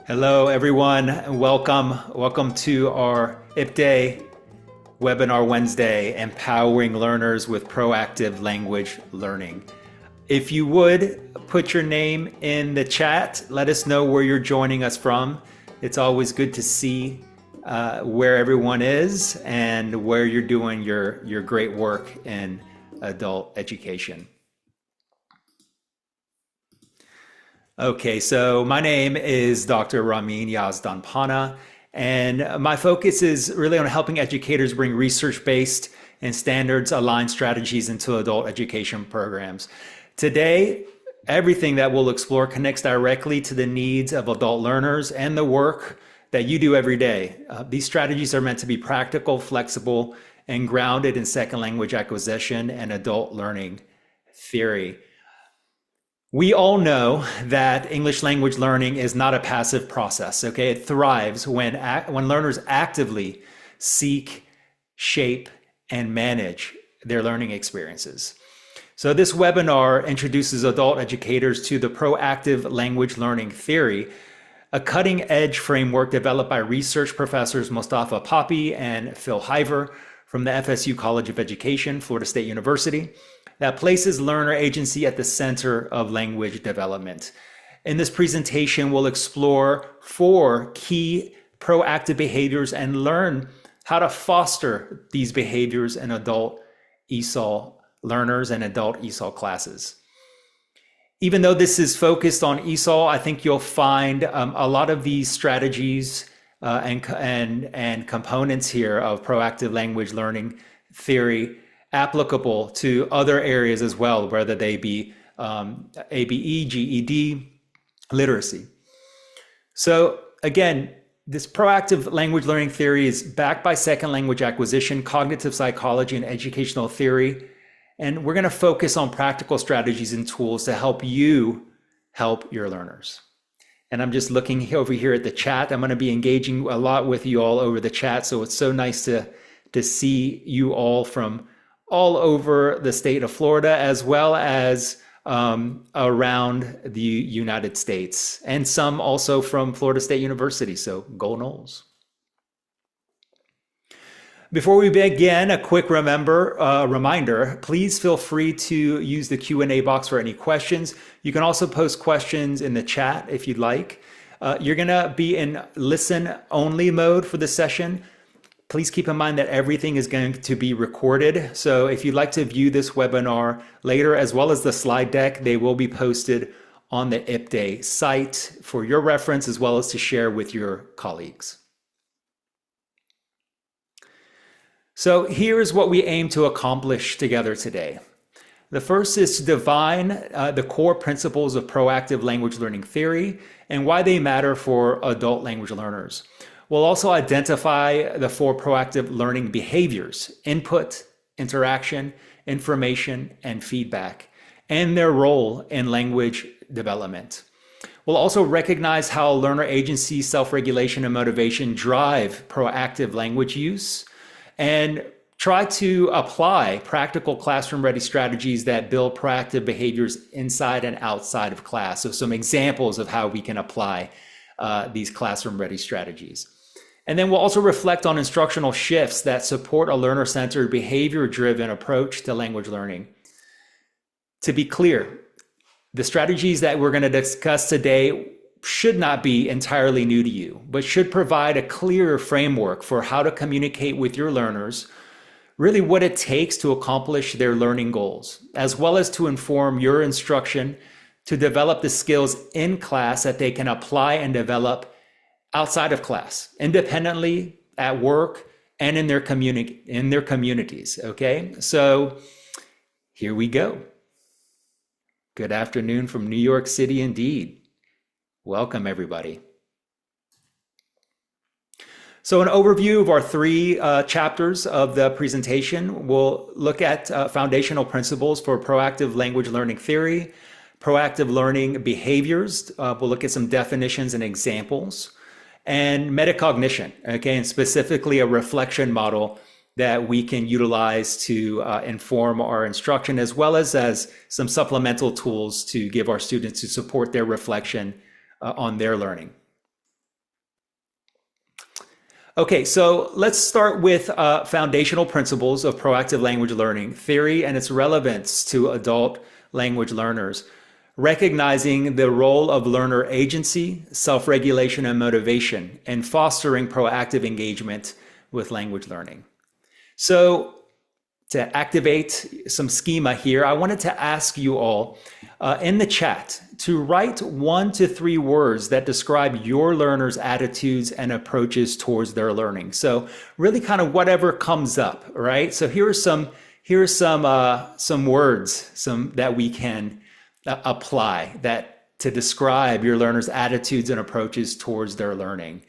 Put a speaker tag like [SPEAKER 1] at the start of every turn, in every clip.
[SPEAKER 1] Hello, everyone, and welcome. Welcome to our IPDAY Webinar Wednesday, Empowering Learners with Proactive Language Learning. If you would, put your name in the chat. Let us know where you're joining us from. It's always good to see where everyone is and where you're doing your great work in adult education. Okay, so my name is Dr. Ramin Yazdanpana, and my focus is really on helping educators bring research-based and standards-aligned strategies into adult education programs. Today, everything that we'll explore connects directly to the needs of adult learners and the work that you do every day. These strategies are meant to be practical, flexible, and grounded in second language acquisition and adult learning theory. We all know that English language learning is not a passive process, okay? It thrives when learners actively seek, shape, and manage their learning experiences. So this webinar introduces adult educators to the proactive language learning theory, a cutting-edge framework developed by research professors Mustafa Papi and Phil Hiver from the FSU College of Education, Florida State University, that places learner agency at the center of language development. In this presentation, we'll explore 4 key proactive behaviors and learn how to foster these behaviors in adult ESOL learners and adult ESOL classes. Even though this is focused on ESOL, I think you'll find a lot of these strategies and components here of proactive language learning theory applicable to other areas as well, whether they be ABE, GED, literacy. So again, this proactive language learning theory is backed by second language acquisition, cognitive psychology, and educational theory. And we're going to focus on practical strategies and tools to help you help your learners. And I'm just looking over here at the chat. I'm going to be engaging a lot with you all over the chat. So it's so nice to see you all from all over the state of Florida, as well as around the United States, and some also from Florida State University, so go Noles. Before we begin, a quick reminder, please feel free to use the Q&A box for any questions. You can also post questions in the chat if you'd like. You're gonna be in listen-only mode for the session. Please keep in mind that everything is going to be recorded. So if you'd like to view this webinar later, as well as the slide deck, they will be posted on the IPDAY site for your reference, as well as to share with your colleagues. So here's what we aim to accomplish together today. The first is to define the core principles of proactive language learning theory and why they matter for adult language learners. We'll also identify the 4 proactive learning behaviors: input, interaction, information, and feedback, and their role in language development. We'll also recognize how learner agency, self-regulation, and motivation drive proactive language use, and try to apply practical classroom-ready strategies that build proactive behaviors inside and outside of class. So some examples of how we can apply these classroom-ready strategies. And then we'll also reflect on instructional shifts that support a learner-centered, behavior-driven approach to language learning. To be clear, the strategies that we're going to discuss today should not be entirely new to you, but should provide a clearer framework for how to communicate with your learners, really what it takes to accomplish their learning goals, as well as to inform your instruction to develop the skills in class that they can apply and develop outside of class, independently, at work, and in their communities, okay? So here we go. Good afternoon from New York City indeed. Welcome, everybody. So an overview of our 3 chapters of the presentation. We'll look at foundational principles for proactive language learning theory, proactive learning behaviors. We'll look at some definitions and examples, and metacognition, okay, and specifically a reflection model that we can utilize to inform our instruction, as well as some supplemental tools to give our students to support their reflection on their learning. Okay, so let's start with foundational principles of proactive language learning, theory and its relevance to adult language learners, recognizing the role of learner agency, self-regulation, and motivation, and fostering proactive engagement with language learning. So to activate some schema here, I wanted to ask you all in the chat to write 1 to 3 words that describe your learners' attitudes and approaches towards their learning. So really kind of whatever comes up, right? So here are some words that we can apply that to describe your learners' attitudes and approaches towards their learning.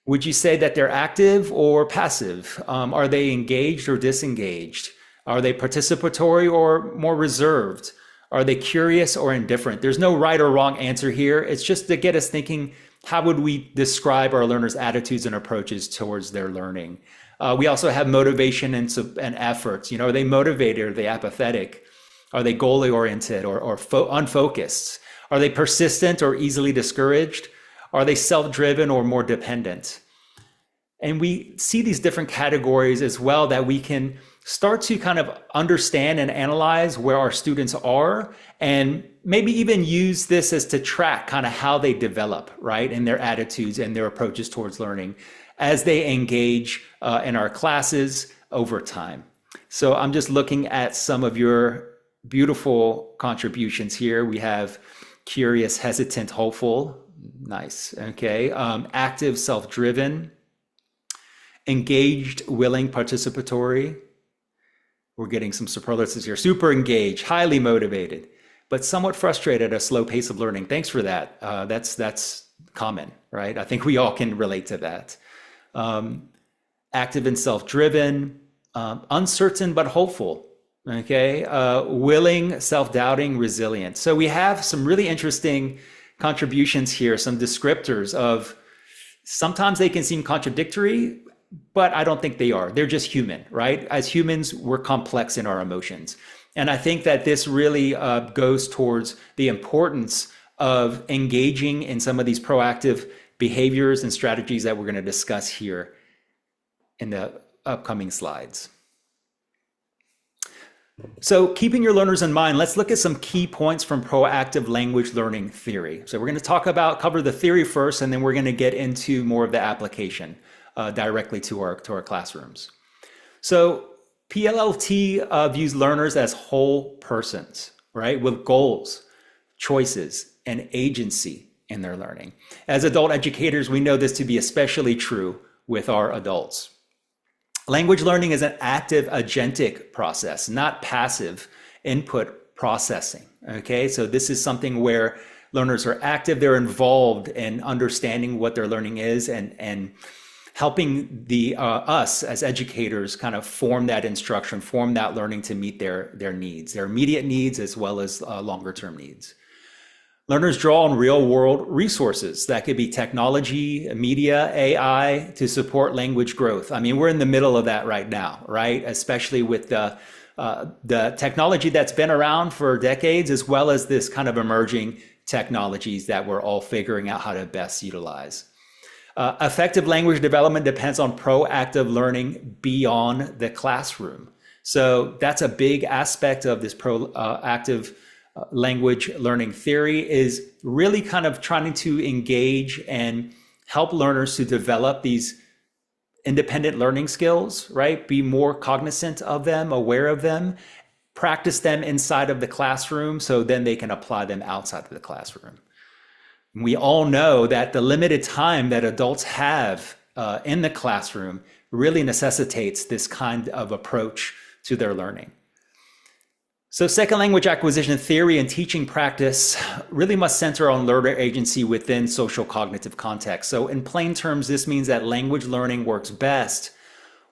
[SPEAKER 1] Would you say that they're active or passive? Are they engaged or disengaged? Are they participatory or more reserved? Are they curious or indifferent? There's no right or wrong answer here. It's just to get us thinking, how would we describe our learners' attitudes and approaches towards their learning? We also have motivation and efforts. Are they motivated? Are they apathetic? Are they goal-oriented or unfocused? Are they persistent or easily discouraged? Are they self-driven or more dependent? And we see these different categories as well that we can start to kind of understand and analyze where our students are, and maybe even use this as to track kind of how they develop, right, in their attitudes and their approaches towards learning as they engage in our classes over time. So I'm just looking at some of your beautiful contributions here. We have curious, hesitant, hopeful. Nice. Okay. Active, self-driven, engaged, willing, participatory. We're getting some superlatives here. Super engaged, highly motivated, but somewhat frustrated at a slow pace of learning. Thanks for that. That's common, right? I think we all can relate to that. Active and self-driven, uncertain but hopeful. Okay. Willing, self-doubting, resilient. So we have some really interesting contributions here, some descriptors of sometimes they can seem contradictory, but I don't think they are. They're just human, right? As humans, we're complex in our emotions. And I think that this really goes towards the importance of engaging in some of these proactive behaviors and strategies that we're going to discuss here in the upcoming slides. So keeping your learners in mind, let's look at some key points from proactive language learning theory. So we're going to cover the theory first, and then we're going to get into more of the application directly to our classrooms. So PLLT views learners as whole persons, right, with goals, choices, and agency in their learning. As adult educators, we know this to be especially true with our adults. Language learning is an active agentic process, not passive input processing. Okay, so this is something where learners are active, they're involved in understanding what their learning is and helping us as educators kind of form that instruction, form that learning to meet their needs, their immediate needs as well as longer term needs. Learners draw on real world resources that could be technology, media, AI to support language growth. I mean, we're in the middle of that right now, right? Especially with the technology that's been around for decades, as well as this kind of emerging technologies that we're all figuring out how to best utilize. Effective language development depends on proactive learning beyond the classroom. So that's a big aspect of this proactive language learning theory, is really kind of trying to engage and help learners to develop these independent learning skills, right? Be more cognizant of them, aware of them, practice them inside of the classroom so then they can apply them outside of the classroom. We all know that the limited time that adults have in the classroom really necessitates this kind of approach to their learning. So second language acquisition theory and teaching practice really must center on learner agency within social cognitive context. So in plain terms, this means that language learning works best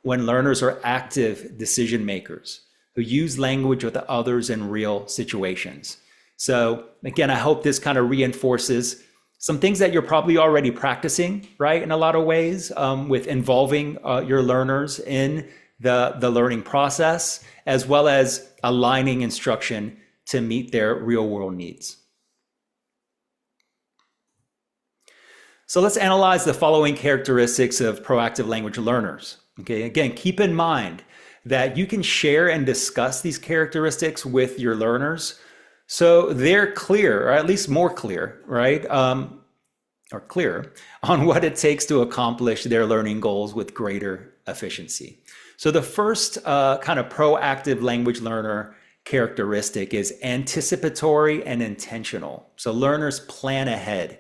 [SPEAKER 1] when learners are active decision makers who use language with others in real situations. So again, I hope this kind of reinforces some things that you're probably already practicing, right? In a lot of ways with involving your learners in the learning process, as well as aligning instruction to meet their real world needs. So let's analyze the following characteristics of proactive language learners. Okay, again, keep in mind that you can share and discuss these characteristics with your learners so they're clear, or at least more clear, right? Or clear on what it takes to accomplish their learning goals with greater efficiency. So the first kind of proactive language learner characteristic is anticipatory and intentional. So learners plan ahead,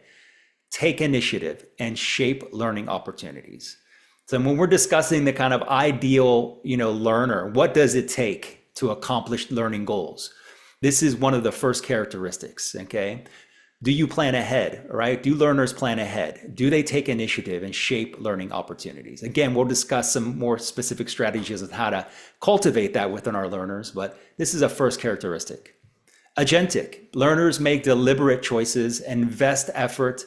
[SPEAKER 1] take initiative, and shape learning opportunities. So when we're discussing the kind of ideal, learner, what does it take to accomplish learning goals? This is one of the first characteristics, okay? Do you plan ahead, right? Do learners plan ahead? Do they take initiative and shape learning opportunities? Again, we'll discuss some more specific strategies of how to cultivate that within our learners, but this is a first characteristic. Agentic, learners make deliberate choices, invest effort,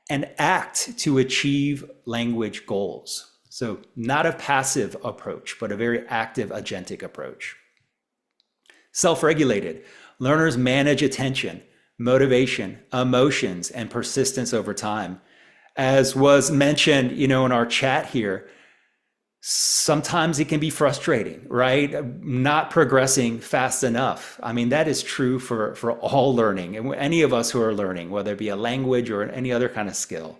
[SPEAKER 1] and act to achieve language goals. So not a passive approach, but a very active agentic approach. Self-regulated, learners manage attention, motivation, emotions, and persistence over time. As was mentioned, in our chat here, sometimes it can be frustrating, right? Not progressing fast enough. I mean, that is true for all learning, and any of us who are learning, whether it be a language or any other kind of skill.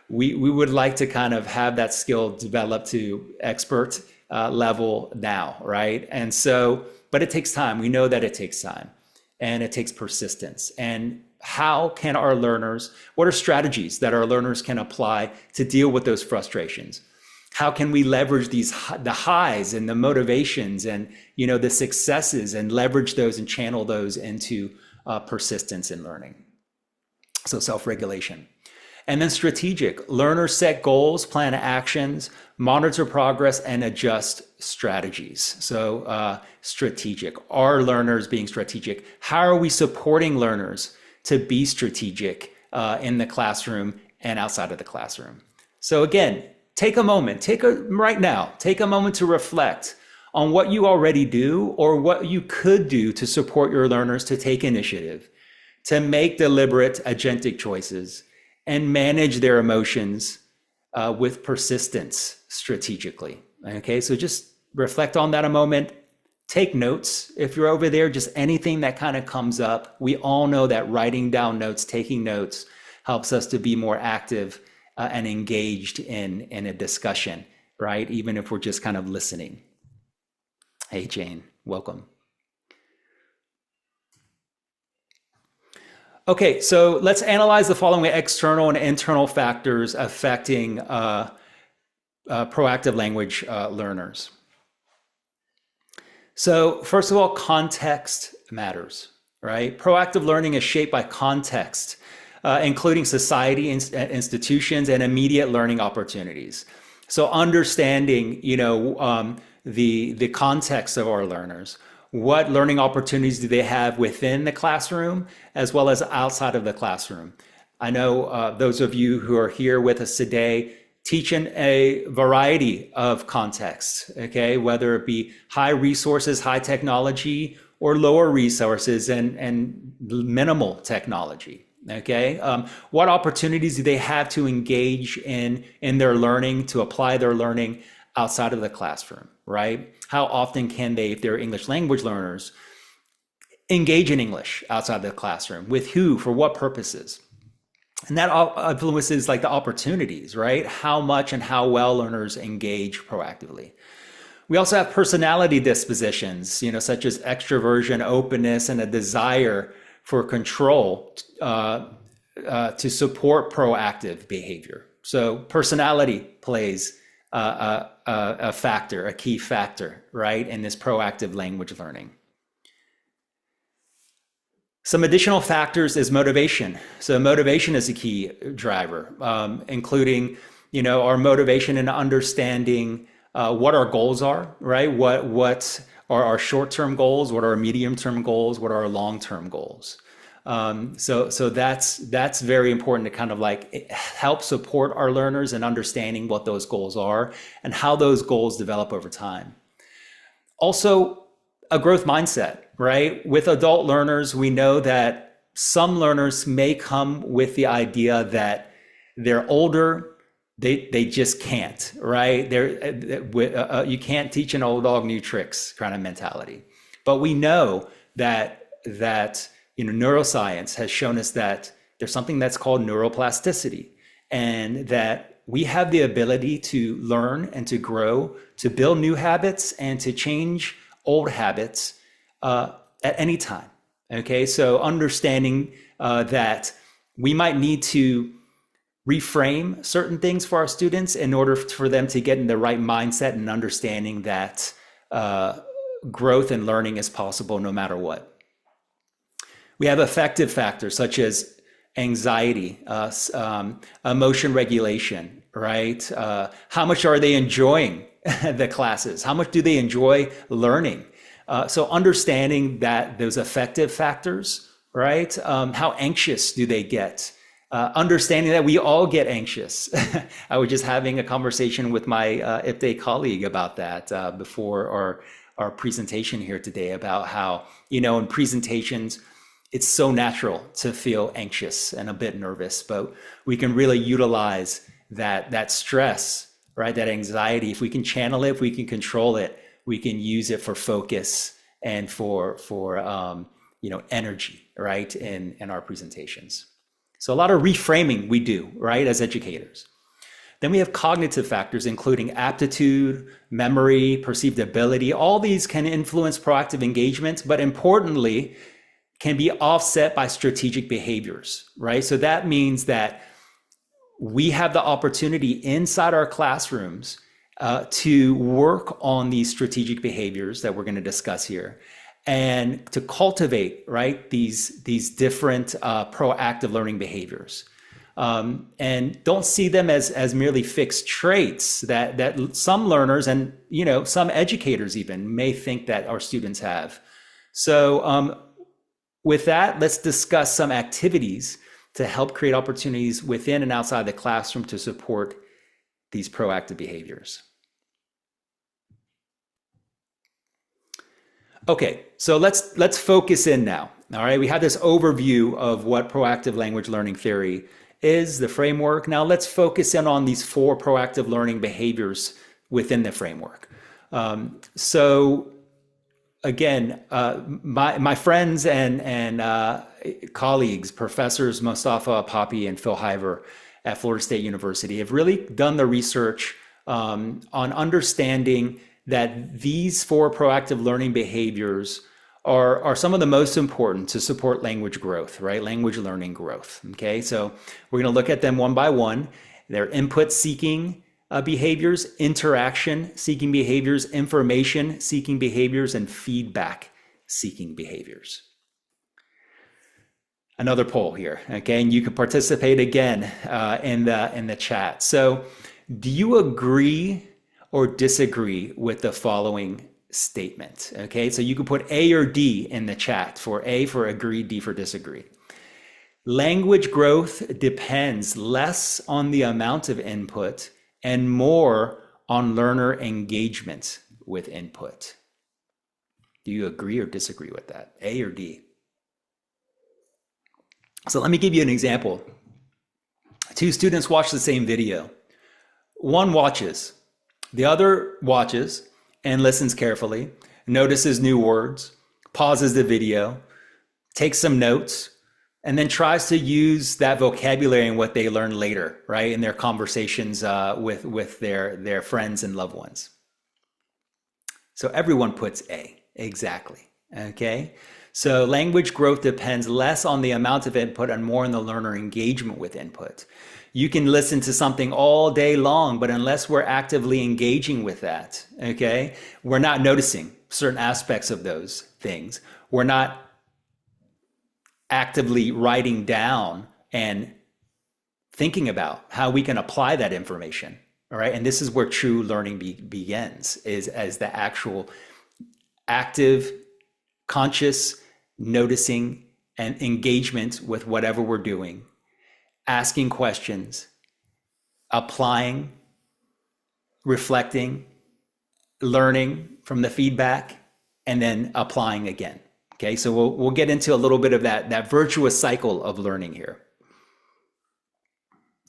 [SPEAKER 1] We would like to kind of have that skill develop to expert level now, right? And so, but it takes time. We know that it takes time. And it takes persistence. And how can our learners, what are strategies that our learners can apply to deal with those frustrations? How can we leverage the highs and the motivations and, the successes, and leverage those and channel those into persistence in learning? So self-regulation. And then strategic, learners set goals, plan actions, monitor progress, and adjust strategies. So strategic, are learners being strategic? How are we supporting learners to be strategic in the classroom and outside of the classroom? So again, take a moment to reflect on what you already do or what you could do to support your learners to take initiative, to make deliberate agentic choices, and manage their emotions with persistence strategically. Okay, so just reflect on that a moment. Take notes. If you're over there, just anything that kind of comes up. We all know that writing down notes, taking notes, helps us to be more active and engaged in a discussion, right? Even if we're just kind of listening. Hey, Jane, welcome. Okay, so let's analyze the following external and internal factors affecting proactive language learners. So first of all, context matters, right? Proactive learning is shaped by context, including society, institutions, and immediate learning opportunities. So understanding, the context of our learners. What learning opportunities do they have within the classroom as well as outside of the classroom? I know those of you who are here with us today teach in a variety of contexts, okay? Whether it be high resources, high technology, or lower resources and minimal technology, okay? What opportunities do they have to engage in their learning, to apply their learning outside of the classroom, right? How often can they, if they're English language learners, engage in English outside the classroom? With who? For what purposes? And that influences like the opportunities, right? How much and how well learners engage proactively. We also have personality dispositions, such as extroversion, openness, and a desire for control to support proactive behavior. So personality plays a factor, a key factor, right, in this proactive language learning. Some additional factors is motivation. So motivation is a key driver, including, our motivation in understanding what our goals are, right? What are our short-term goals? What are our medium-term goals? What are our long-term goals? So that's very important to kind of like help support our learners in understanding what those goals are and how those goals develop over time. Also, a growth mindset, right? With adult learners, we know that some learners may come with the idea that they're older, they just can't, right? You can't teach an old dog new tricks kind of mentality. But we know that neuroscience has shown us that there's something that's called neuroplasticity, and that we have the ability to learn and to grow, to build new habits and to change old habits at any time. Okay, so understanding that we might need to reframe certain things for our students in order for them to get in the right mindset and understanding that growth and learning is possible no matter what. We have affective factors such as anxiety, emotion regulation, right? How much are they enjoying the classes? How much do they enjoy learning? So understanding that those affective factors, right? How anxious do they get? Understanding that we all get anxious. I was just having a conversation with my IPDE colleague about that before our presentation here today, about how, in presentations, it's so natural to feel anxious and a bit nervous, but we can really utilize that stress, right? That anxiety. If we can channel it, if we can control it, we can use it for focus and for energy, right? In our presentations. So a lot of reframing we do, right, as educators. Then we have cognitive factors, including aptitude, memory, perceived ability. All these can influence proactive engagement, but importantly, can be offset by strategic behaviors, right? So that means that we have the opportunity inside our classrooms to work on these strategic behaviors that we're going to discuss here, and to cultivate, right, these different proactive learning behaviors, and don't see them as merely fixed traits that some learners and some educators even may think that our students have. So with that, let's discuss some activities to help create opportunities within and outside the classroom to support these proactive behaviors. Okay, so let's focus in now. All right, we have this overview of what proactive language learning theory is, the framework. Now let's focus in on these 4 proactive learning behaviors within the framework. So again, my friends and colleagues, professors Mustafa, Papi, and Phil Hiver at Florida State University have really done the research on understanding that these 4 proactive learning behaviors are some of the most important to support language growth, right? Language learning growth. Okay, so we're going to look at them one by one. They're input seeking behaviors, interaction seeking behaviors, information seeking behaviors, and feedback seeking behaviors. Another poll here, okay, and you can participate again in the chat. So, do you agree or disagree with the following statement? Okay, so you can put A or D in the chat. For A for agree, D for disagree. Language growth depends less on the amount of input and more on learner engagement with input. Do you agree or disagree with that? A or D? So let me give you an example. 2 students watch the same video. One watches, the other watches and listens carefully, notices new words, pauses the video, takes some notes, and then tries to use that vocabulary and what they learn later, right, in their conversations with their friends and loved ones. So everyone puts A, exactly, okay? So language growth depends less on the amount of input and more on the learner engagement with input. You can listen to something all day long, but unless we're actively engaging with that, okay, we're not noticing certain aspects of those things. We're not actively writing down and thinking about how we can apply that information, all right? And this is where true learning begins, is as the actual active, conscious noticing and engagement with whatever we're doing, asking questions, applying, reflecting, learning from the feedback, and then applying again. Okay, so we'll get into a little bit of that virtuous cycle of learning here.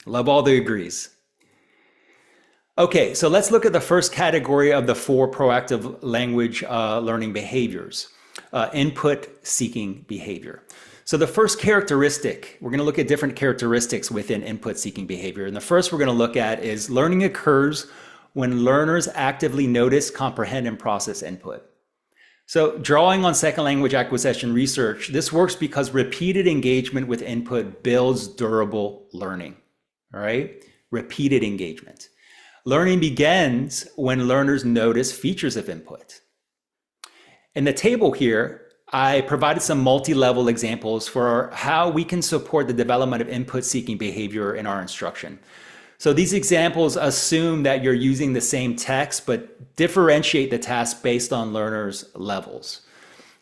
[SPEAKER 1] Love all the agrees. Okay, so let's look at the first category of the four proactive language learning behaviors, input seeking behavior. So the first characteristic, we're going to look at different characteristics within input seeking behavior. And the first we're going to look at is learning occurs when learners actively notice, comprehend, and process input. So drawing on second language acquisition research, this works because repeated engagement with input builds durable learning, all right? Repeated engagement. Learning begins when learners notice features of input. In the table here, I provided some multi-level examples for how we can support the development of input-seeking behavior in our instruction. So these examples assume that you're using the same text, but differentiate the task based on learners' levels.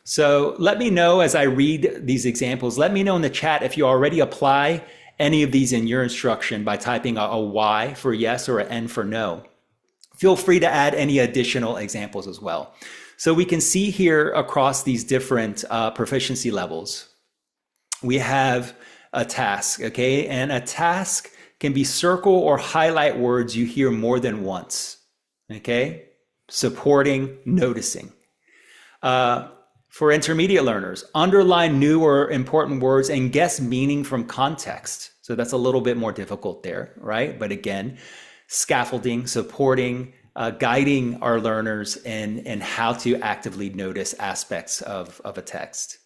[SPEAKER 1] So let me know as I read these examples, let me know in the chat if you already apply any of these in your instruction by typing a Y for yes or an N for no. Feel free to add any additional examples as well. So we can see here across these different proficiency levels, we have a task, okay? And a task can be circle or highlight words you hear more than once, okay? Supporting, noticing. For intermediate learners, underline new or important words and guess meaning from context. So that's a little bit more difficult there, right? But again, scaffolding, supporting, guiding our learners in how to actively notice aspects of a text.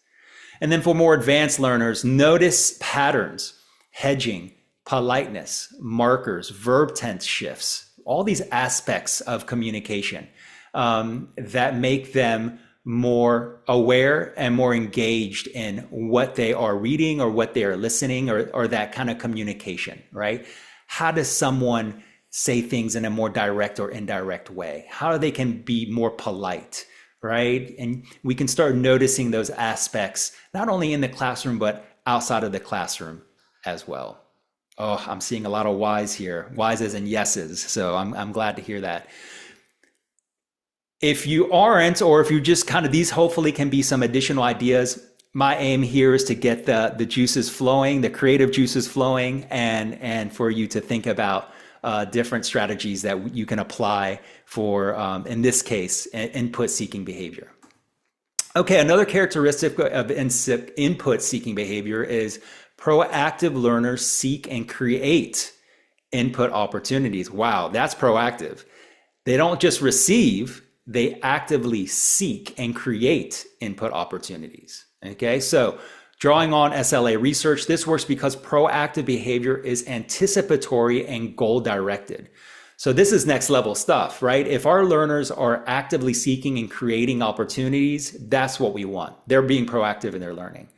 [SPEAKER 1] And then for more advanced learners, notice patterns, hedging, politeness, markers, verb tense shifts, all these aspects of communication that make them more aware and more engaged in what they are reading or what they are listening or that kind of communication, right? How does someone say things in a more direct or indirect way? How they can be more polite, right? And we can start noticing those aspects, not only in the classroom, but outside of the classroom as well. Oh, I'm seeing a lot of Y's here, Y's as in yeses. So I'm glad to hear that. If you aren't, or if you just kind of, these hopefully can be some additional ideas. My aim here is to get the juices flowing, the creative juices flowing, and for you to think about different strategies that you can apply for, in this case, input seeking behavior. Okay, another characteristic of input seeking behavior is proactive learners seek and create input opportunities. Wow, that's proactive. They don't just receive, they actively seek and create input opportunities. Okay, so drawing on SLA research, this works because proactive behavior is anticipatory and goal directed. So this is next level stuff, right? If our learners are actively seeking and creating opportunities, that's what we want. They're being proactive in their learning.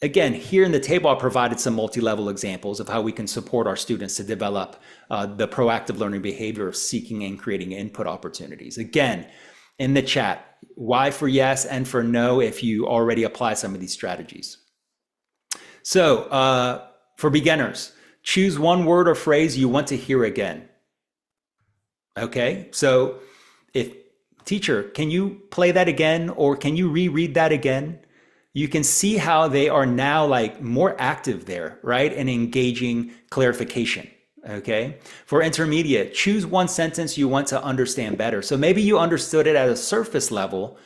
[SPEAKER 1] Again, here in the table, I provided some multi-level examples of how we can support our students to develop the proactive learning behavior of seeking and creating input opportunities. Again, in the chat, Y for yes and for no if you already apply some of these strategies. So for beginners, choose one word or phrase you want to hear again. Okay, so if teacher, can you play that again or can you reread that again? You can see how they are now like more active there, right? And engaging clarification, okay? For intermediate, choose one sentence you want to understand better. So maybe you understood it at a surface level,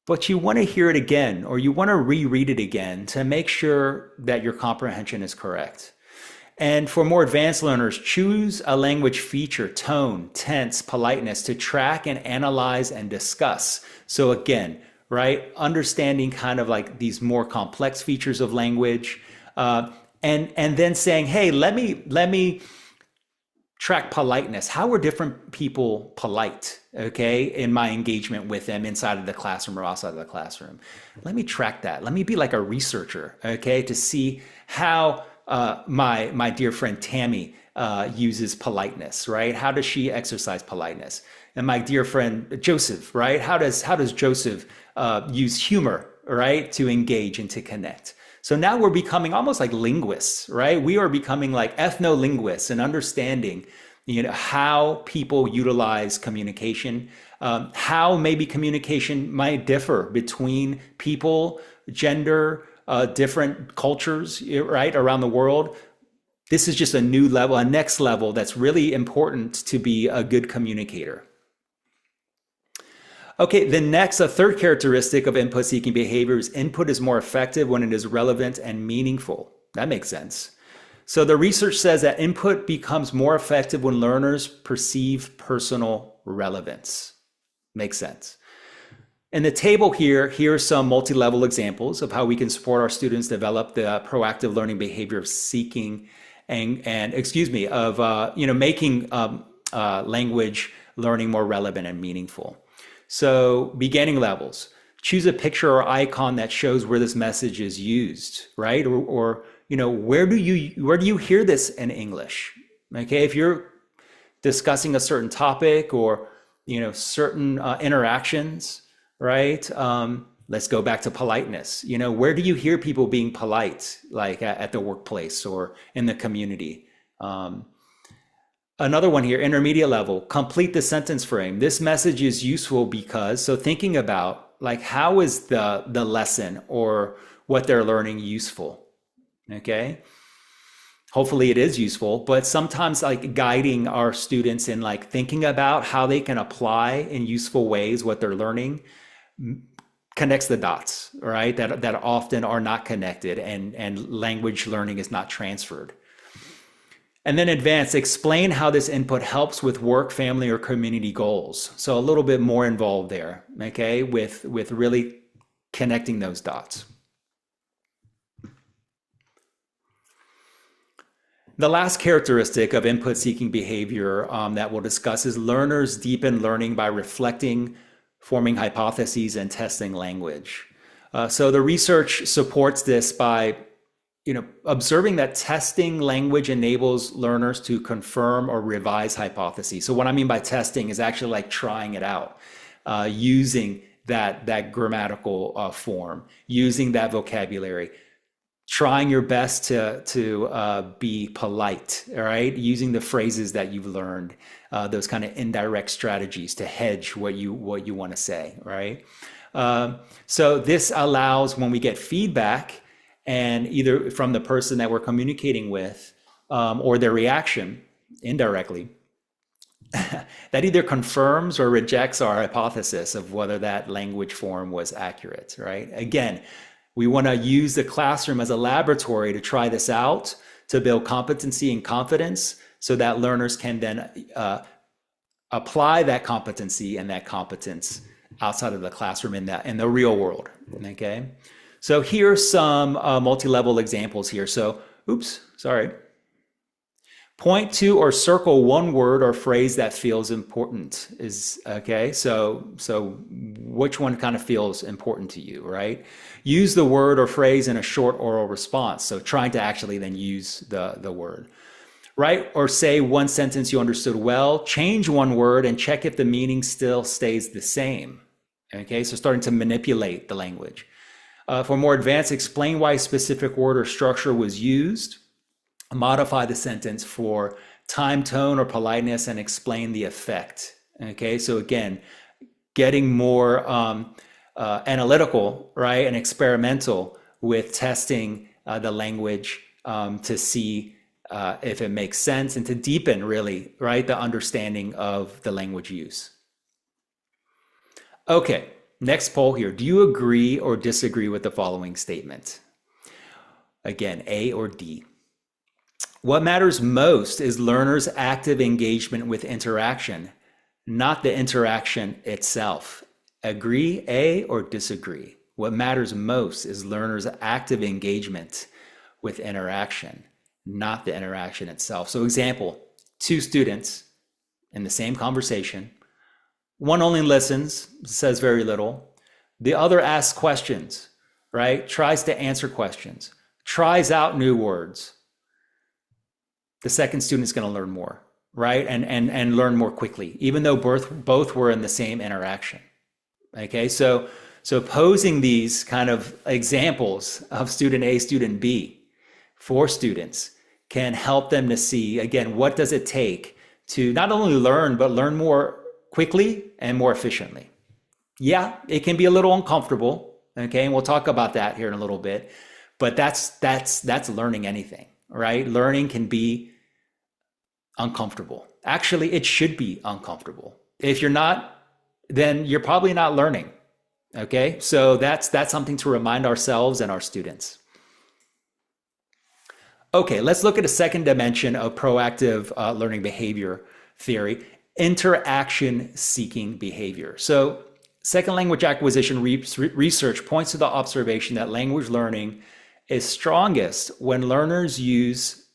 [SPEAKER 1] but you want to hear it again, or you want to reread it again to make sure that your comprehension is correct. And for more advanced learners, choose a language feature, tone, tense, politeness to track and analyze and discuss. So again, right, understanding kind of like these more complex features of language, and then saying, hey, let me track politeness. How are different people polite, okay, in my engagement with them inside of the classroom or outside of the classroom? Let me track that. Let me be like a researcher, okay, to see how my dear friend Tammy uses politeness, right? How does she exercise politeness? And my dear friend Joseph, right? How does Joseph use humor, right, to engage and to connect? So now we're becoming almost like linguists, right? We are becoming like ethno-linguists and understanding, how people utilize communication, how maybe communication might differ between people, gender, different cultures, right, around the world. This is just a new level, a next level that's really important to be a good communicator. Okay, a third characteristic of input seeking behavior is input is more effective when it is relevant and meaningful. That makes sense. So the research says that input becomes more effective when learners perceive personal relevance. Makes sense. In the table here are some multi-level examples of how we can support our students develop the proactive learning behavior of seeking making language learning more relevant and meaningful. So beginning levels, choose a picture or icon that shows where this message is used, right? Or where do you hear this in English? Okay, if you're discussing a certain topic or certain interactions, right? Let's go back to politeness. Where do you hear people being polite, like at the workplace or in the community? Another one here, intermediate level, complete the sentence frame. This message is useful because, so thinking about like, how is the lesson or what they're learning useful? Okay. Hopefully it is useful, but sometimes like guiding our students in like thinking about how they can apply in useful ways what they're learning connects the dots, right? That often are not connected and language learning is not transferred. And then advanced, explain how this input helps with work, family, or community goals. So a little bit more involved there, okay, with really connecting those dots. The last characteristic of input-seeking behavior that we'll discuss is learners deepen learning by reflecting, forming hypotheses, and testing language. So the research supports this by observing that testing language enables learners to confirm or revise hypotheses. So what I mean by testing is actually like trying it out, using that grammatical form, using that vocabulary, trying your best to be polite, all right? Using the phrases that you've learned, those kind of indirect strategies to hedge what you want to say, right? So this allows when we get feedback, and either from the person that we're communicating with or their reaction indirectly, that either confirms or rejects our hypothesis of whether that language form was accurate, right? Again, we want to use the classroom as a laboratory to try this out, to build competency and confidence so that learners can then apply that competency and that competence outside of the classroom in the real world, okay? So here's some multi-level examples here. So, point to or circle one word or phrase that feels important is, okay? So which one kind of feels important to you, right? Use the word or phrase in a short oral response. So trying to actually then use the word, right? Or say one sentence you understood well, change one word and check if the meaning still stays the same, okay? So starting to manipulate the language. For more advanced, explain why a specific word or structure was used, modify the sentence for time, tone, or politeness, and explain the effect. Okay, so again, getting more analytical, right, and experimental with testing the language to see if it makes sense and to deepen really, right, the understanding of the language use. Okay. Next poll here. Do you agree or disagree with the following statement? Again, A or D. What matters most is learners' active engagement with interaction, not the interaction itself. Agree, A, or disagree? What matters most is learners' active engagement with interaction, not the interaction itself. So example, two students in the same conversation. One only listens, says very little. The other asks questions, right? Tries to answer questions, tries out new words. The second student is going to learn more, right? And learn more quickly, even though both were in the same interaction. Okay, so posing these kind of examples of student A, student B for students can help them to see, again, what does it take to not only learn, but learn more quickly and more efficiently. Yeah, it can be a little uncomfortable, okay? And we'll talk about that here in a little bit, but that's learning anything, right? Learning can be uncomfortable. Actually, it should be uncomfortable. If you're not, then you're probably not learning. Okay, so that's something to remind ourselves and our students. Okay, let's look at a second dimension of proactive learning behavior theory, interaction seeking behavior. So, second language acquisition research points to the observation that language learning is strongest when learners use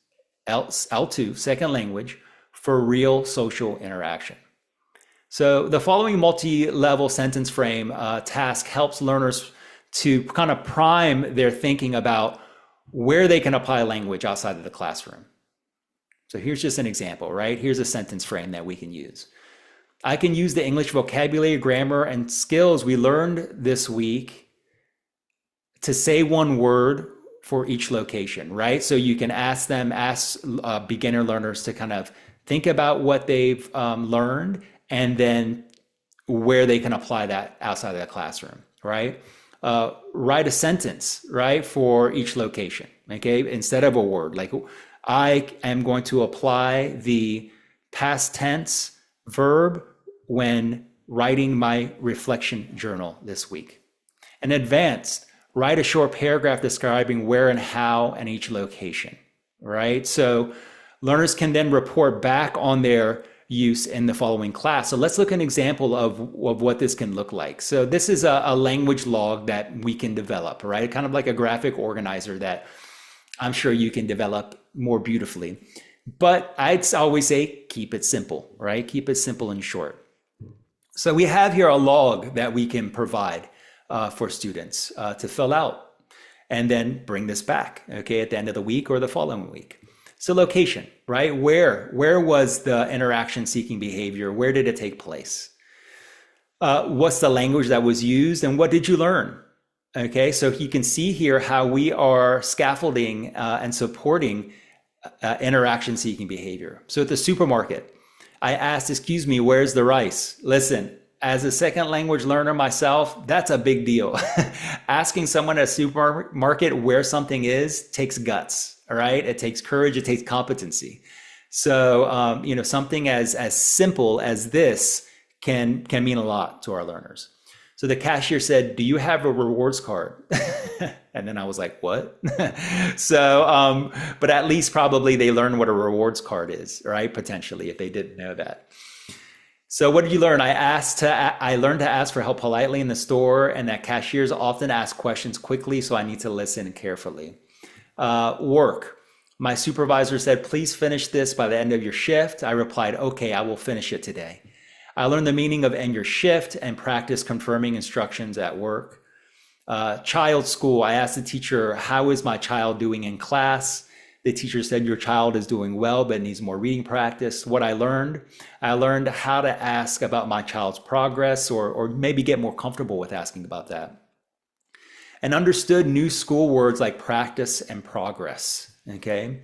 [SPEAKER 1] L2, second language, for real social interaction. So the following multi-level sentence frame task helps learners to kind of prime their thinking about where they can apply language outside of the classroom. So here's just an example, right? Here's a sentence frame that we can use. I can use the English vocabulary, grammar, and skills we learned this week to say one word for each location, right? So you can ask beginner learners to kind of think about what they've learned and then where they can apply that outside of the classroom, right? Write a sentence, right, for each location, okay? Instead of a word, like I am going to apply the past tense verb when writing my reflection journal this week. And advanced, write a short paragraph describing where and how in each location, right? So learners can then report back on their use in the following class. So let's look at an example of what this can look like. So this is a language log that we can develop, right? Kind of like a graphic organizer that I'm sure you can develop more beautifully. But I'd always say, keep it simple, right? Keep it simple and short. So we have here a log that we can provide for students to fill out and then bring this back, okay, at the end of the week or the following week. So location, right? Where was the interaction seeking behavior? Where did it take place? What's the language that was used and what did you learn? Okay, so you can see here how we are scaffolding and supporting interaction seeking behavior. So at the supermarket, I asked, excuse me, where's the rice? Listen, as a second language learner myself, that's a big deal. Asking someone at a supermarket where something is takes guts. All right, it takes courage, it takes competency. So, something as simple as this can mean a lot to our learners. So the cashier said, "Do you have a rewards card?" And then I was like, "What?" So, but at least probably they learned what a rewards card is, right? Potentially, if they didn't know that. So what did you learn? I learned to ask for help politely in the store, and that cashiers often ask questions quickly, so I need to listen carefully. Work. My supervisor said, please finish this by the end of your shift. I replied, okay, I will finish it today. I learned the meaning of end your shift and practice confirming instructions at work. Child school. I asked the teacher, how is my child doing in class? The teacher said, your child is doing well, but needs more reading practice. What I learned how to ask about my child's progress or maybe get more comfortable with asking about that. And understood new school words like practice and progress, okay?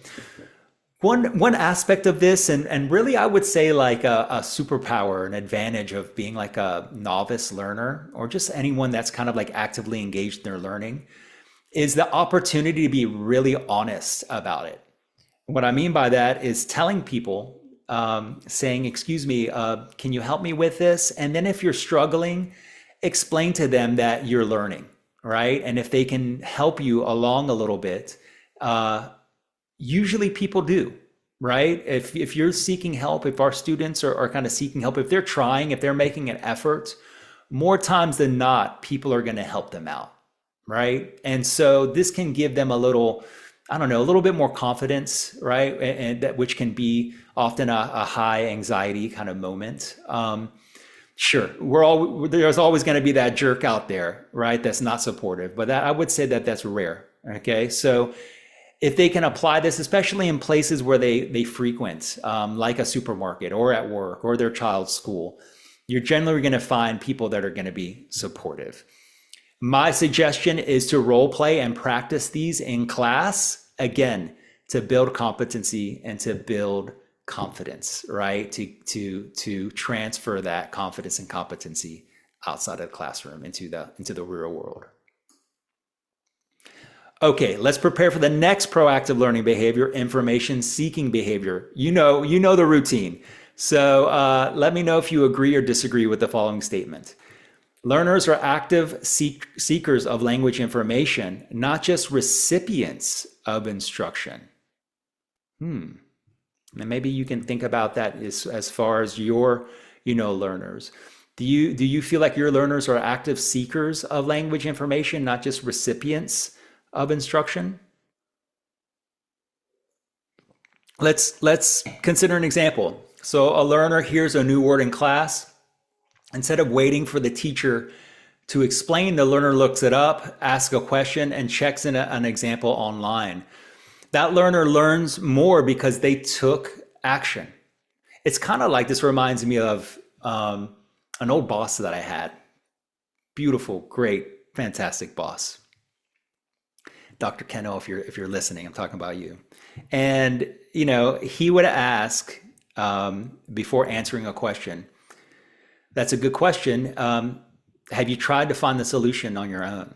[SPEAKER 1] One aspect of this, and really I would say like a superpower, an advantage of being like a novice learner, or just anyone that's kind of like actively engaged in their learning, is the opportunity to be really honest about it. What I mean by that is telling people, saying, excuse me, can you help me with this? And then if you're struggling, explain to them that you're learning. Right? And if they can help you along a little bit, usually people do, right? If you're seeking help, if our students are kind of seeking help, if they're trying, if they're making an effort, more times than not, people are going to help them out, right? And so this can give them a little, a little bit more confidence, right? And that which can be often a high anxiety kind of moment. Sure, there's always going to be that jerk out there, right? That's not supportive, but I would say that that's rare. Okay, so if they can apply this, especially in places where they frequent, like a supermarket or at work or their child's school, you're generally going to find people that are going to be supportive. My suggestion is to role play and practice these in class, again, to build competency and to build confidence, right? To transfer that confidence and competency outside of the classroom into the real world. Okay, let's prepare for the next proactive learning behavior, information seeking behavior. You know the routine. So let me know if you agree or disagree with the following statement. Learners are active seekers of language information, not just recipients of instruction. And maybe you can think about that as far as your, learners. Do you feel like your learners are active seekers of language information, not just recipients of instruction? Let's consider an example. So a learner hears a new word in class. Instead of waiting for the teacher to explain, the learner looks it up, asks a question, and checks in an example online. That learner learns more because they took action. It's kind of like, this reminds me of an old boss that I had. Beautiful, great, fantastic boss. Dr. Keno, if you're listening, I'm talking about you. And he would ask before answering a question. That's a good question. Have you tried to find the solution on your own?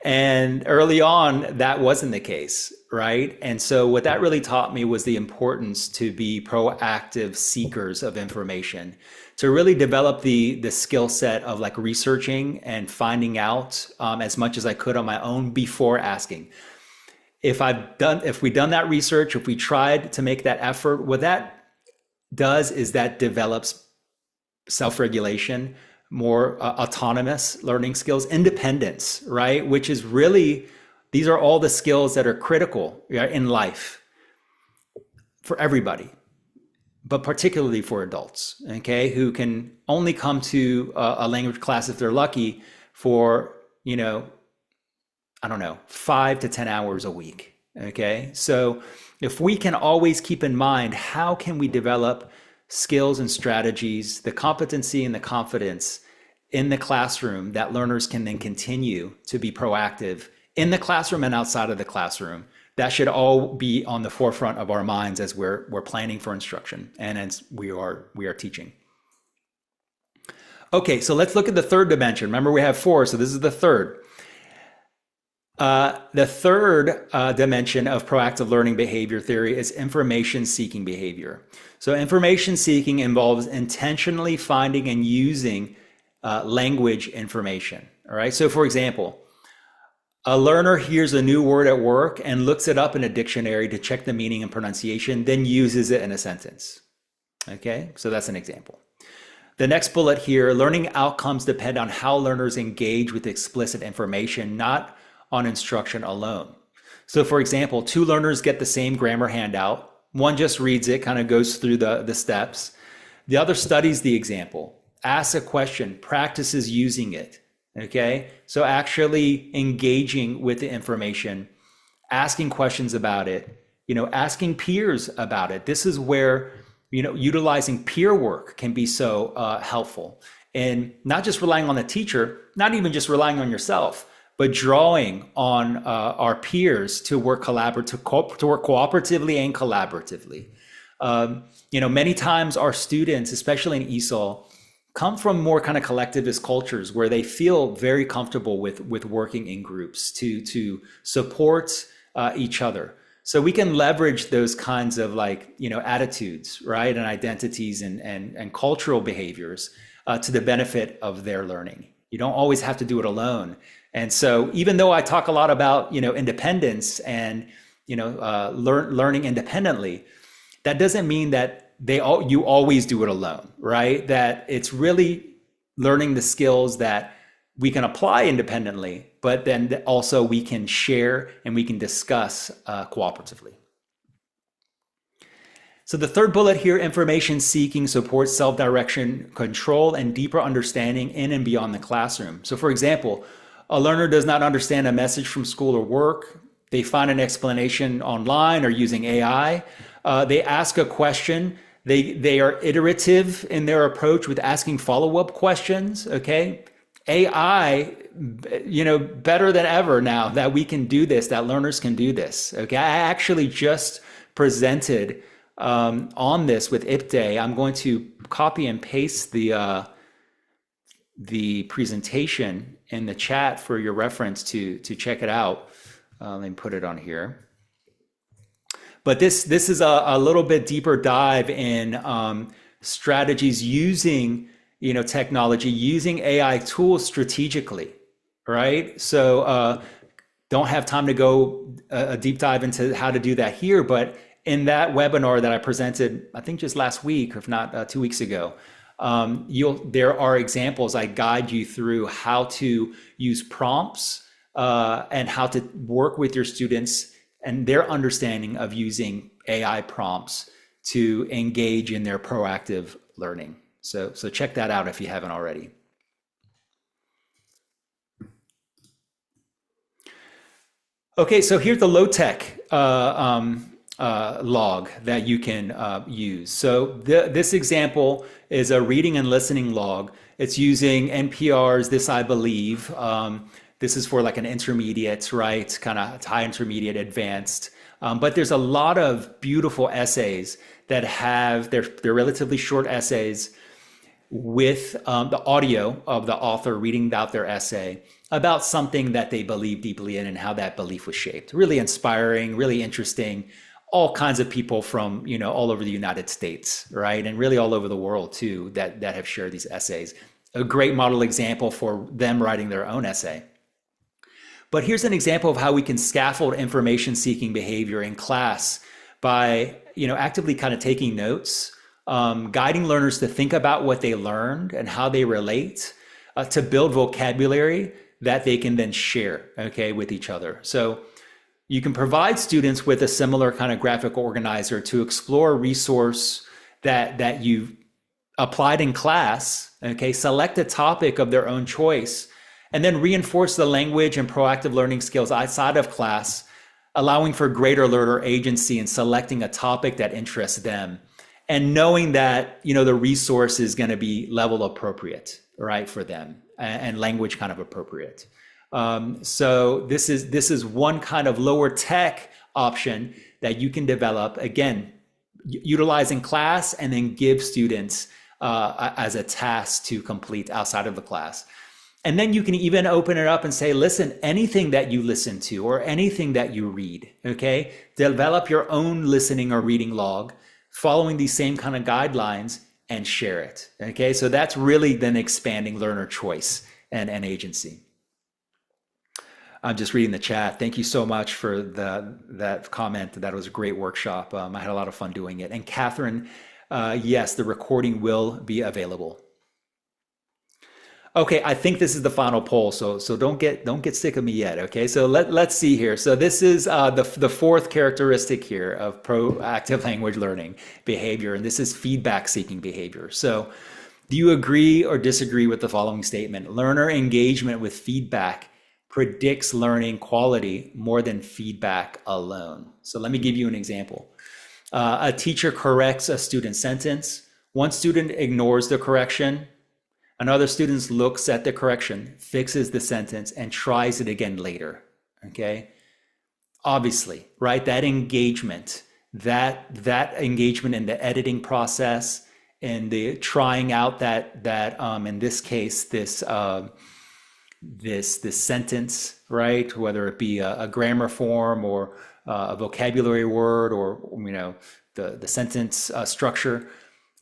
[SPEAKER 1] And early on, that wasn't the case, right? And so what that really taught me was the importance to be proactive seekers of information, to really develop the skill set of like researching and finding out as much as I could on my own before asking. If we've done that research, if we tried to make that effort, what that does is that develops self-regulation, more autonomous learning skills, independence, right? Which is really, these are all the skills that are critical, right, in life for everybody, but particularly for adults, okay, who can only come to a language class if they're lucky for, I don't know, 5 to 10 hours a week, okay? So if we can always keep in mind, how can we develop skills and strategies, the competency and the confidence in the classroom that learners can then continue to be proactive in the classroom and outside of the classroom. That should all be on the forefront of our minds as we're planning for instruction and as we are teaching. Okay, so let's look at the third dimension. Remember, we have 4, so this is the third. The third dimension of proactive learning behavior theory is information seeking behavior. So information seeking involves intentionally finding and using language information. All right. So for example, a learner hears a new word at work and looks it up in a dictionary to check the meaning and pronunciation, then uses it in a sentence. Okay. So that's an example. The next bullet here, learning outcomes depend on how learners engage with explicit information, not on instruction alone. So for example, 2 learners get the same grammar handout. One just reads it, kind of goes through the steps. The other studies the example, asks a question, practices using it, okay? So actually engaging with the information, asking questions about it, asking peers about it. This is where, utilizing peer work can be so helpful. And not just relying on the teacher, not even just relying on yourself, but drawing on our peers to work cooperatively and collaboratively. Many times our students, especially in ESOL, come from more kind of collectivist cultures where they feel very comfortable with working in groups to support each other. So we can leverage those kinds of attitudes, right, and identities and cultural behaviors to the benefit of their learning. You don't always have to do it alone. And so even though I talk a lot about, independence and, learning independently, that doesn't mean that you always do it alone, right? That it's really learning the skills that we can apply independently, but then also we can share and we can discuss cooperatively. So the third bullet here, information seeking supports self-direction, control, and deeper understanding in and beyond the classroom. So for example, a learner does not understand a message from school or work. They find an explanation online or using AI. They ask a question. They are iterative in their approach with asking follow-up questions, okay? AI, better than ever now that we can do this, that learners can do this, okay? I actually just presented on this with IPDE. I'm going to copy and paste the presentation in the chat for your reference to check it out. Let me put it on here. But this is a little bit deeper dive in strategies using technology, using AI tools strategically, right? So don't have time to go a deep dive into how to do that here, but in that webinar that I presented, I think just last week, or if not 2 weeks ago, there are examples. I guide you through how to use prompts and how to work with your students and their understanding of using AI prompts to engage in their proactive learning. So check that out if you haven't already. Okay, so here's the low-tech log that you can use. So this example is a reading and listening log. It's using NPR's This I Believe. This is for like an intermediate, right? Kind of high intermediate, advanced. But there's a lot of beautiful essays that they're relatively short essays with the audio of the author reading out their essay about something that they believe deeply in and how that belief was shaped. Really inspiring, really interesting. All kinds of people from all over the United States, right? And really all over the world too, that have shared these essays. A great model example for them writing their own essay. But here's an example of how we can scaffold information seeking behavior in class by actively kind of taking notes, guiding learners to think about what they learned and how they relate, to build vocabulary that they can then share, okay, with each other. So you can provide students with a similar kind of graphic organizer to explore a resource that you've applied in class, okay, select a topic of their own choice, and then reinforce the language and proactive learning skills outside of class, allowing for greater learner agency in selecting a topic that interests them, and knowing that the resource is going to be level appropriate, right, for them, and language kind of appropriate. So this is one kind of lower tech option that you can develop, again, utilizing class and then give students as a task to complete outside of the class. And then you can even open it up and say, listen, anything that you listen to or anything that you read, okay, develop your own listening or reading log following these same kind of guidelines and share it, okay? So that's really then expanding learner choice and agency. I'm just reading the chat. Thank you so much for that comment. That was a great workshop. I had a lot of fun doing it. And Catherine, yes, the recording will be available. Okay, I think this is the final poll, so don't get sick of me yet. Okay, so let's see here. So this is the fourth characteristic here of proactive language learning behavior, and this is feedback-seeking behavior. So, do you agree or disagree with the following statement? Learner engagement with feedback predicts learning quality more than feedback alone. So let me give you an example. A teacher corrects a student's sentence. One student ignores the correction. Another student looks at the correction, fixes the sentence, and tries it again later, okay? Obviously, right, that engagement in the editing process and the trying out that in this case, this sentence, right, whether it be a grammar form or a vocabulary word or, the sentence structure,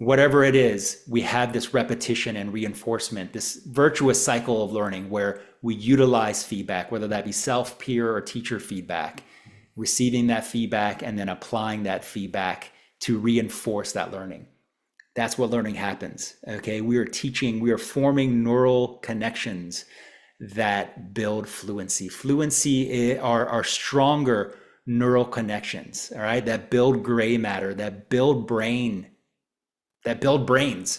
[SPEAKER 1] whatever it is, we have this repetition and reinforcement, this virtuous cycle of learning where we utilize feedback, whether that be self, peer, or teacher feedback, receiving that feedback and then applying that feedback to reinforce that learning. That's what learning happens, okay? We are forming neural connections that build fluency. Fluency are stronger neural connections, all right, that build gray matter, that build brains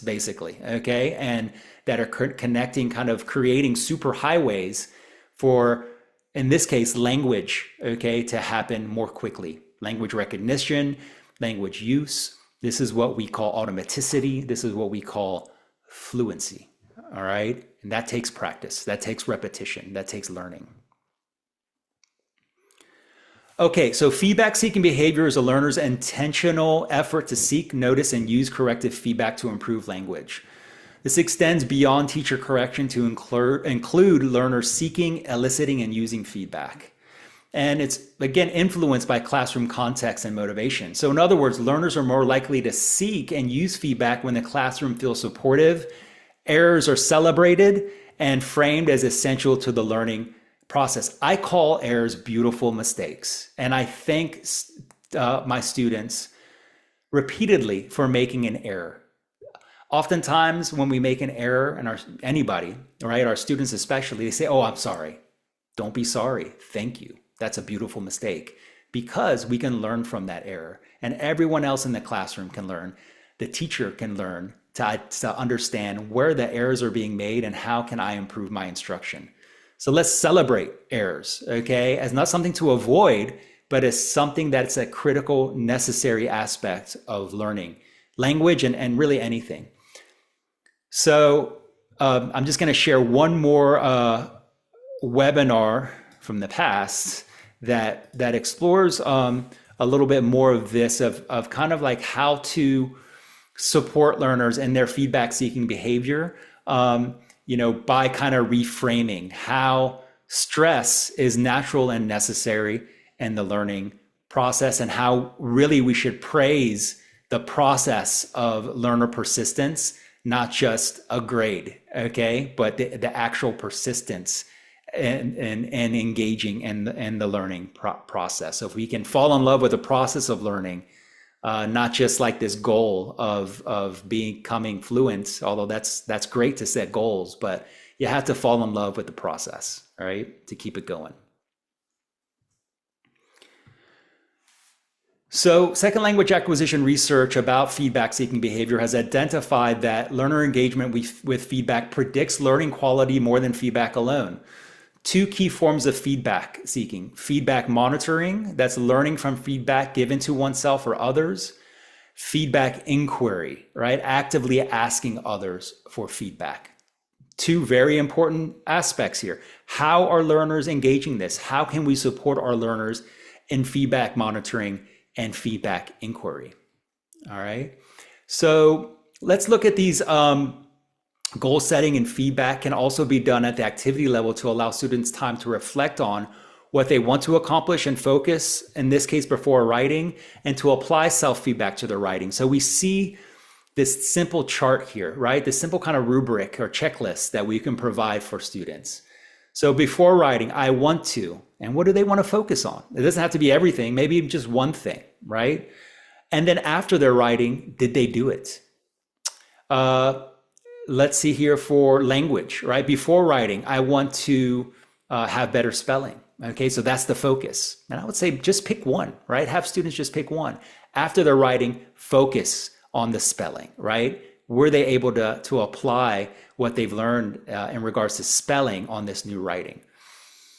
[SPEAKER 1] basically, okay, and that are connecting, kind of creating super highways for, in this case, language, okay, to happen more quickly. Language recognition, language use. This is what we call automaticity. This is what we call fluency, all right? And that takes practice, that takes repetition, that takes learning. Okay, so feedback-seeking behavior is a learner's intentional effort to seek, notice, and use corrective feedback to improve language. This extends beyond teacher correction to include learners seeking, eliciting, and using feedback. And it's, again, influenced by classroom context and motivation. So in other words, learners are more likely to seek and use feedback when the classroom feels supportive, errors are celebrated, and framed as essential to the learning process. I call errors beautiful mistakes. And I thank my students repeatedly for making an error. Oftentimes when we make an error, and anybody, right, our students especially, they say, oh, I'm sorry. Don't be sorry. Thank you. That's a beautiful mistake, because we can learn from that error, and everyone else in the classroom can learn. The teacher can learn to understand where the errors are being made and how can I improve my instruction. So let's celebrate errors, okay, as not something to avoid, but as something that's a critical, necessary aspect of learning language and really anything. So I'm just going to share one more webinar from the past that explores a little bit more of this, of kind of like how to support learners in their feedback seeking behavior, by kind of reframing how stress is natural and necessary in the learning process, and how really we should praise the process of learner persistence, not just a grade, okay, but the actual persistence and engaging in the learning process. So if we can fall in love with the process of learning, not just like this goal of becoming fluent, although that's great to set goals, but you have to fall in love with the process, right, to keep it going. So second language acquisition research about feedback seeking behavior has identified that learner engagement with feedback predicts learning quality more than feedback alone. Two key forms of feedback seeking: feedback monitoring, that's learning from feedback given to oneself or others; feedback inquiry, right, actively asking others for feedback. Two very important aspects here. How are learners engaging this? How can we support our learners in feedback monitoring and feedback inquiry? All right. So let's look at these. Goal setting and feedback can also be done at the activity level to allow students time to reflect on what they want to accomplish and focus, in this case, before writing, and to apply self-feedback to their writing. So we see this simple chart here, right? This simple kind of rubric or checklist that we can provide for students. So before writing, I want to, and what do they want to focus on? It doesn't have to be everything, maybe just one thing, right? And then after their writing, did they do it? Let's see here for language, right? Before writing, I want to have better spelling. Okay, so that's the focus. And I would say just pick one, right? Have students just pick one. After they're writing, focus on the spelling, right? Were they able to apply what they've learned in regards to spelling on this new writing?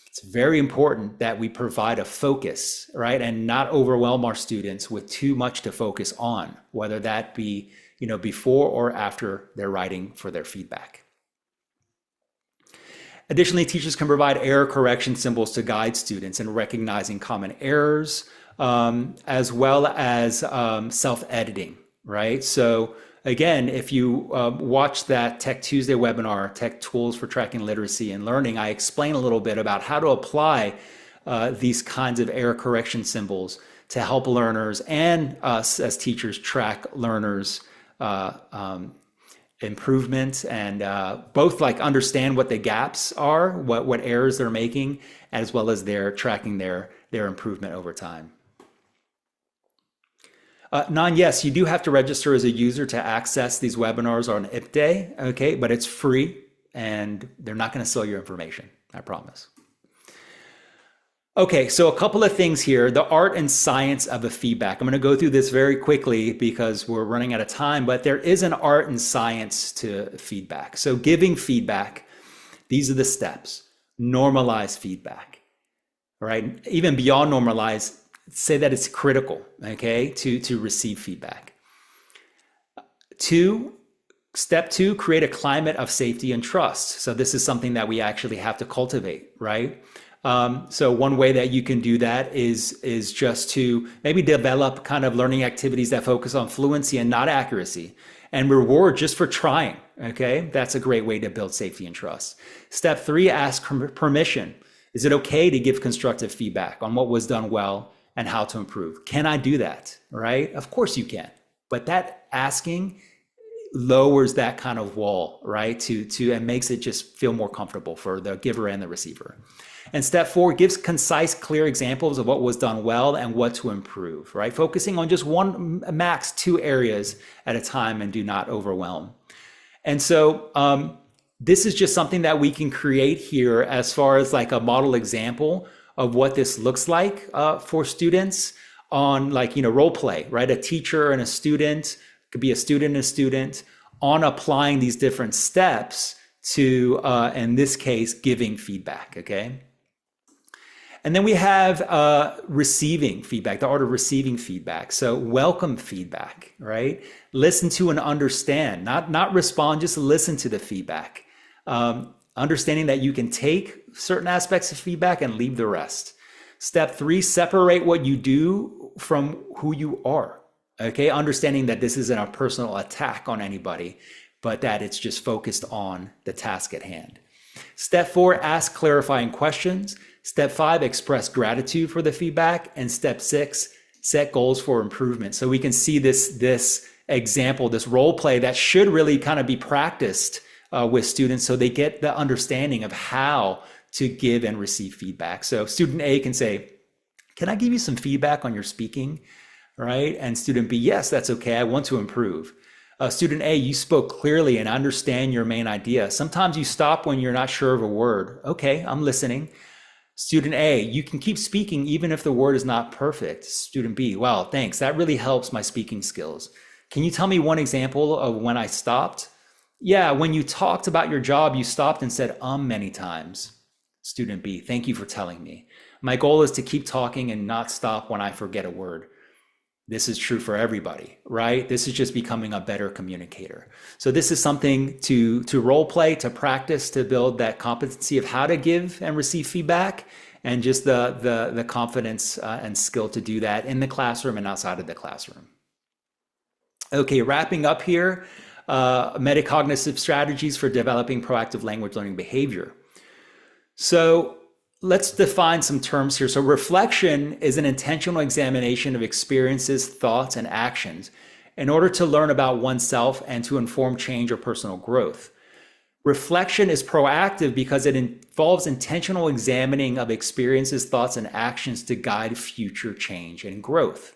[SPEAKER 1] It's very important that we provide a focus, right? And not overwhelm our students with too much to focus on, whether that be before or after they're writing for their feedback. Additionally, teachers can provide error correction symbols to guide students in recognizing common errors, as well as self-editing, right? So again, if you watch that Tech Tuesday webinar, Tech Tools for Tracking Literacy and Learning, I explain a little bit about how to apply these kinds of error correction symbols to help learners and us as teachers track learners' improvement, and both like understand what the gaps are, what errors they're making, as well as they're tracking their improvement over time. Yes, you do have to register as a user to access these webinars on IP Day, okay, but it's free and they're not going to sell your information, I promise. Okay, so a couple of things here. The art and science of the feedback. I'm going to go through this very quickly because we're running out of time, but there is an art and science to feedback. So giving feedback, these are the steps. Normalize feedback, right? Even beyond normalize, say that it's critical, okay, to receive feedback. Step two, create a climate of safety and trust. So this is something that we actually have to cultivate, right? So one way that you can do that is just to maybe develop kind of learning activities that focus on fluency and not accuracy, and reward just for trying. Okay, that's a great way to build safety and trust. Step 3, ask permission. Is it okay to give constructive feedback on what was done well and how to improve? Can I do that? Right? Of course you can. But that asking lowers that kind of wall, right? And makes it just feel more comfortable for the giver and the receiver. And step 4 gives concise, clear examples of what was done well and what to improve, right? Focusing on just one, max 2 areas at a time, and do not overwhelm. And so this is just something that we can create here as far as like a model example of what this looks like for students on, like, role play, right? A teacher and a student, could be a student and a student, on applying these different steps to, in this case, giving feedback, okay? And then we have receiving feedback, the art of receiving feedback. So welcome feedback, right? Listen to and understand, not respond, just listen to the feedback. Understanding that you can take certain aspects of feedback and leave the rest. Step 3, separate what you do from who you are, okay? Understanding that this isn't a personal attack on anybody, but that it's just focused on the task at hand. Step 4, ask clarifying questions. Step 5, express gratitude for the feedback. And step 6, set goals for improvement. So we can see this example, this role play that should really kind of be practiced with students, so they get the understanding of how to give and receive feedback. So student A can say, can I give you some feedback on your speaking, right? And student B, yes, that's okay, I want to improve. Student A, you spoke clearly and I understand your main idea. Sometimes you stop when you're not sure of a word. Okay, I'm listening. Student A, you can keep speaking even if the word is not perfect. Student B, wow, thanks, that really helps my speaking skills. Can you tell me one example of when I stopped? Yeah, when you talked about your job, you stopped and said many times. Student B, thank you for telling me. My goal is to keep talking and not stop when I forget a word. This is true for everybody, right? This is just becoming a better communicator. So this is something to role play, to practice, to build that competency of how to give and receive feedback, and just the confidence and skill to do that in the classroom and outside of the classroom. Okay, wrapping up here, metacognitive strategies for developing proactive language learning behavior. So let's define some terms here. So reflection is an intentional examination of experiences, thoughts, and actions in order to learn about oneself and to inform change or personal growth. Reflection is proactive because it involves intentional examining of experiences, thoughts, and actions to guide future change and growth.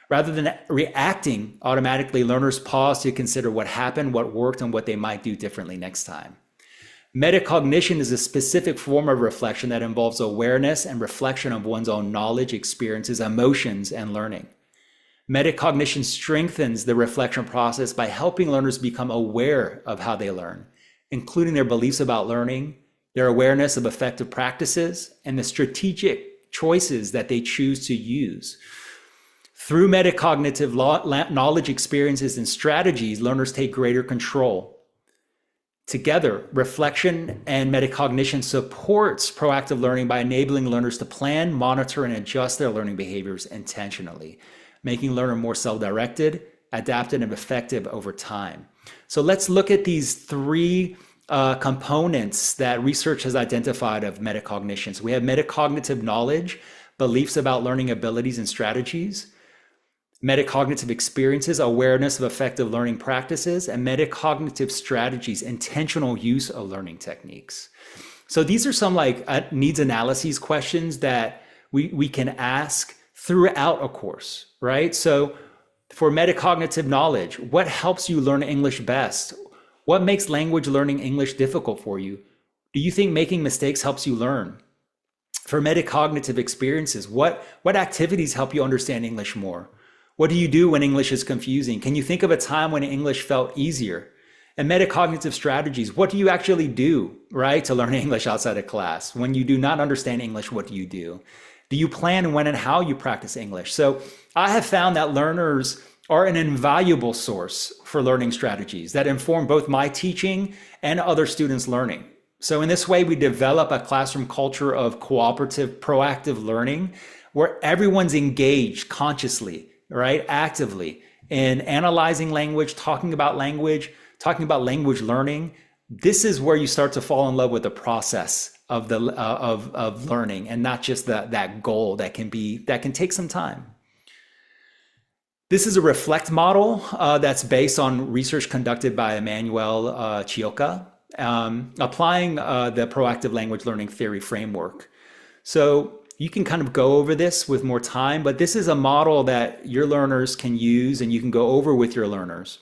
[SPEAKER 1] Rather than reacting automatically, learners pause to consider what happened, what worked, and what they might do differently next time. Metacognition is a specific form of reflection that involves awareness and reflection of one's own knowledge, experiences, emotions, and learning. Metacognition strengthens the reflection process by helping learners become aware of how they learn, including their beliefs about learning, their awareness of effective practices, and the strategic choices that they choose to use. Through metacognitive knowledge, experiences, and strategies, learners take greater control. Together, reflection and metacognition supports proactive learning by enabling learners to plan, monitor, and adjust their learning behaviors intentionally, making learner more self-directed, adaptive, and effective over time. So let's look at these 3 components that research has identified of metacognition. So we have metacognitive knowledge, beliefs about learning abilities and strategies; metacognitive experiences, awareness of effective learning practices; and metacognitive strategies, intentional use of learning techniques. So these are some like needs analyses questions that we can ask throughout a course, right? So for metacognitive knowledge, what helps you learn English best? What makes language learning English difficult for you? Do you think making mistakes helps you learn? For metacognitive experiences, what activities help you understand English more? What do you do when English is confusing? Can you think of a time when English felt easier? And metacognitive strategies, what do you actually do, right, to learn English outside of class? When you do not understand English, what do you do? Do you plan when and how you practice English? So I have found that learners are an invaluable source for learning strategies that inform both my teaching and other students' learning. So in this way, we develop a classroom culture of cooperative, proactive learning where everyone's engaged consciously, right, actively in analyzing language, talking about language learning. This is where you start to fall in love with the process of the of learning, and not just that goal that can take some time. This is a reflect model that's based on research conducted by Emmanuel Chioca, applying the proactive language learning theory framework. So you can kind of go over this with more time, but this is a model that your learners can use and you can go over with your learners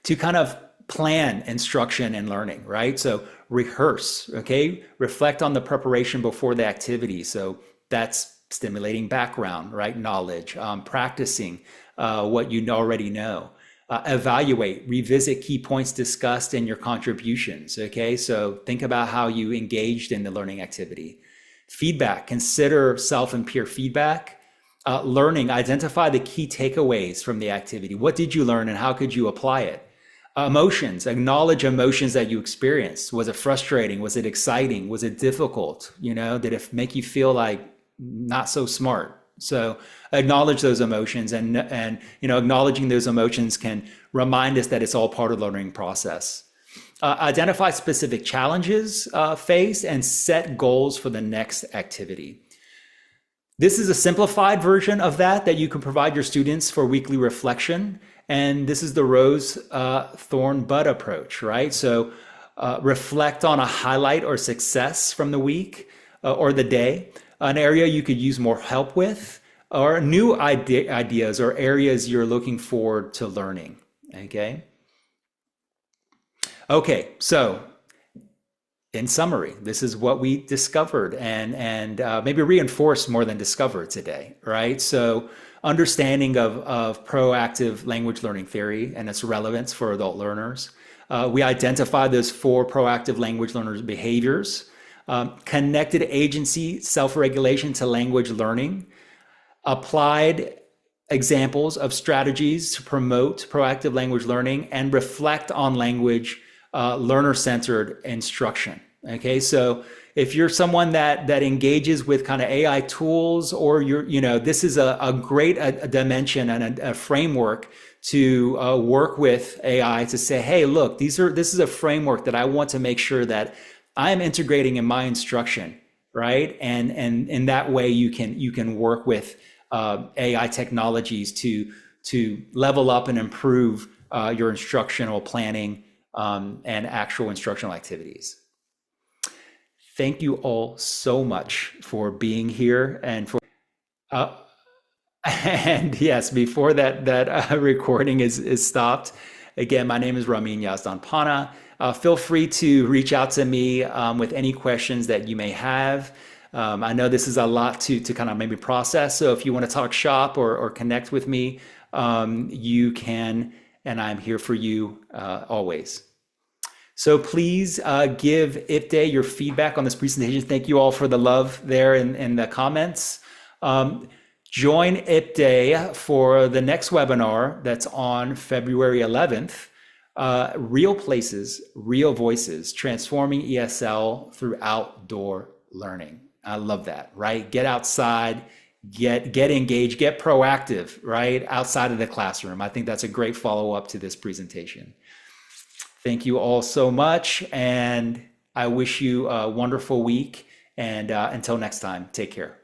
[SPEAKER 1] to kind of plan instruction and learning, right? So rehearse, okay? Reflect on the preparation before the activity. So that's stimulating background, right? Knowledge, practicing what you already know. Evaluate, revisit key points discussed in your contributions, okay? So think about how you engaged in the learning activity. Feedback, consider self and peer feedback. Learning, identify the key takeaways from the activity. What did you learn and how could you apply it? Emotions, acknowledge emotions that you experienced. Was it frustrating? Was it exciting? Was it difficult? You know, did it make you feel like not so smart? So acknowledge those emotions, and acknowledging those emotions can remind us that it's all part of the learning process. Identify specific challenges faced and set goals for the next activity. This is a simplified version of that you can provide your students for weekly reflection. And this is the rose, thorn, bud approach, right? So reflect on a highlight or success from the week or the day, an area you could use more help with, or new ideas or areas you're looking forward to learning, okay? Okay, so in summary, this is what we discovered and maybe reinforced more than discovered today, right? So understanding of proactive language learning theory and its relevance for adult learners. We identified those 4 proactive language learners' behaviors, connected agency self-regulation to language learning, applied examples of strategies to promote proactive language learning, and reflect on language learner-centered instruction. Okay, so if you're someone that engages with kind of AI tools, or this is a great dimension and a framework to work with AI to say, hey, look, this is a framework that I want to make sure that I am integrating in my instruction, right? And in that way, you can work with AI technologies to level up and improve your instructional planning and actual instructional activities. Thank you all so much for being here and yes, before that recording is stopped. Again, my name is Ramin Yazdanpana. Feel free to reach out to me with any questions that you may have. I know this is a lot to kind of maybe process. So if you want to talk shop or connect with me, you can, and I'm here for you always. So please give IPDAY your feedback on this presentation. Thank you all for the love there in the comments. Join IPDAY for the next webinar that's on February 11th. Real Places, Real Voices, Transforming ESL Through Outdoor Learning. I love that, right? Get outside, get engaged, get proactive, right? Outside of the classroom. I think that's a great follow-up to this presentation. Thank you all so much, and I wish you a wonderful week, and until next time, take care.